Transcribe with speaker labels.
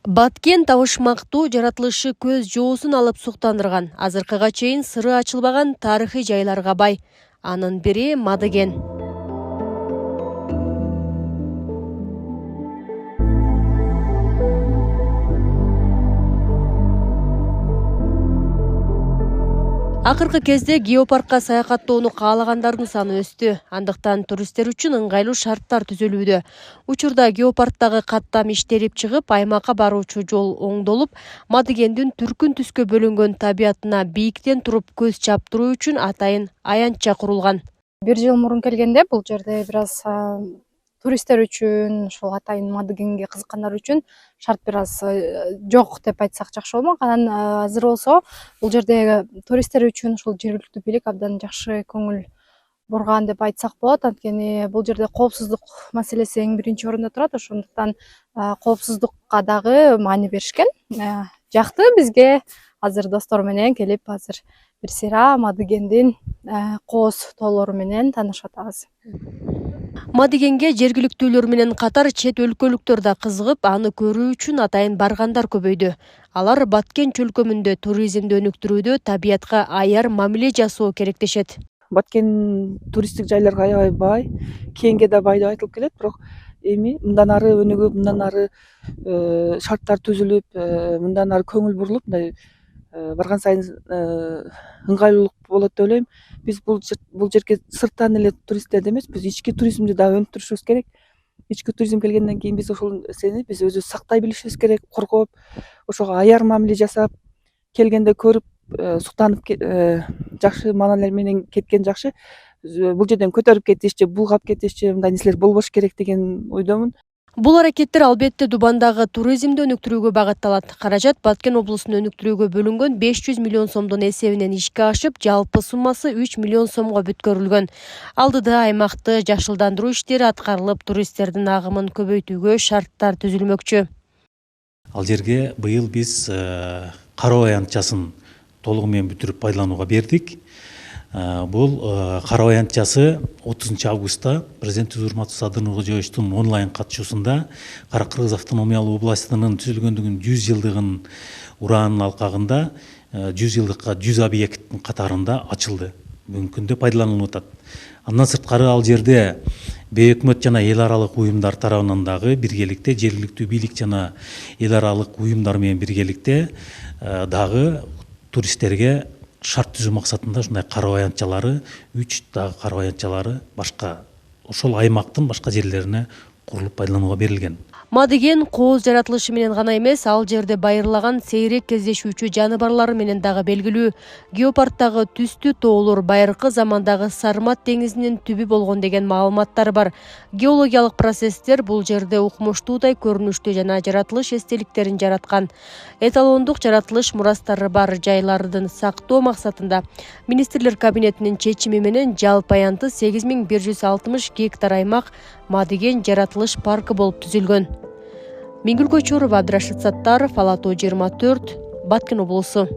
Speaker 1: Баткен табышмактуу жаратылышы көз жоосун алып суктандырган, азыркыга чейин сыры ачылбаган тарыхый жайларга бай. Анын бири Мадыген. Акыркы кезде геопаркка саякаттоону каалагандардын саны өстү. Андыктан туристтер үчүн ыңгайлуу шарттар түзүлүүдө. Учурда геопарктагы каттам иштелип чыгып, аймакка баруучу жол оңдолуп, Мадыгендин түркүн түскө бөлүнгөн табиятына бийиктен туруп көз чаптыруу үчүн атайын аянтча курулган.
Speaker 2: Бир жыл мурун келгенде бул жерде бир аз туристтер үчүн, ошол атайын Мадыгенге кызыккандар үчүн шарт бир аз жок деп айтсак жакшы болмок. Анан азыр болсо бул жердеги туристтер үчүн ошол жергиликтүү бийлик абдан жакшы көңүл бурган деп айтсак болот. Анткени бул жерде коопсуздук маселеси эң биринчи орунда турат. Ошондуктан коопсуздукка дагы маани беришкен. Жакты бизге азыр достор менен келип азыр бир сыйра Мадыгендин кооз тоолору менен таанышып атабыз.
Speaker 1: Мадыгенге жергиликтүүлөр менен катар чет өлкөлүктөр да кызыгып, аны көрүү үчүн атайын баргандар көбөйдү. Алар Баткен чөлкөмүндө туризмди өнүктүрүүдө табиятка аяр мамиле жасоо керектешет.
Speaker 3: Баткен туристтик жайларга аябай бай, кеңге да бай деп айтылып келет, бирок эми мындан ары өнүгүп, мындан ары шарттар түзүлүп, мындан ары көңүл бурулуп, мындай барган сайын ыңгайлуулук болот деп ойлойм. Биз бул жерге сырттан эле туристтерди эмес, биз ички туризмди дагы өнүктүрүшүбүз керек. Ички туризм келгенден кийин биз ошол нерсени биз өзүбүз сактай билишибиз керек, коргоп, ошого аяр мамиле жасап, келгенде көрүп, суктанып жакшы маанилер менен кеткен жакшы. Бул жерден көтөрүп кетиш же булгап кетиш же мындай нерселер болбош керек деген ойдомун.
Speaker 1: Бул аракеттер албетте Дубандагы туризмди өнүктүрүүгө багытталат. Каражат Баткен облусун өнүктүрүүгө бөлүнгөн 500 миллион сомдун эсебинен ишке ашып, жалпы суммасы 3 миллион сомго бүткөрүлгөн. Алдыда аймакты жашылдандыруу иштери аткарылып, туристтердин агымын көбөйтүүгө шарттар түзүлмөкчү.
Speaker 4: Ал жерге быйыл биз кароо аянтчасын толугу менен бүтүрүп пайдаланууга бердик. Бул кароо аянтчасы 30 августта президент Урмат Садыркожоевичтин онлайн катышуусунда Кара-Кыргыз автономиялуу областынын түзүлгөндүгүнүн 100 жылдыгын ураанын алкагында 100 жылдыкка 100 объекттин катарында ачылды. Бүгүнкү күндө пайдаланылып атат. Андан сырткары ал жерде бейөкмөт жана эл аралык уюмдар тарабынан дагы биргеликте жергиликтүү бийлик жана эл аралык уюмдар менен биргеликте дагы туристтерге шарт түзүү максатында ушундай кароо аянтчалары, 3 дагы кароо аянтчалары башка ошол аймактын башка жерлерине курулуп пайдаланууга берилген.
Speaker 1: Мадыген кооз жаратылышы менен гана эмес, ал жерде байырлаган сейрек кездешүүчү жаныбарлары менен дагы белгилүү. Геопарктагы түстүү тоолор байыркы замандагы Сармат деңизинин түбү болгон деген маалыматтар бар. Геологиялык процесстер бул жерде укмуштуудай көрүнүштүү жана жаратылыш эстеликтерин жараткан. Эталондук жаратылыш мурастары бар жайлардын сактоо максатында Министрлер кабинетинин чечими менен жалпы аянты 8160 гектар аймак Мадыген жаратылыш паркы болуп түзүлгөн. Миңгүл Көчөрова, Абдрашит Саттаров, Ала Тоо 24, Баткен облусу.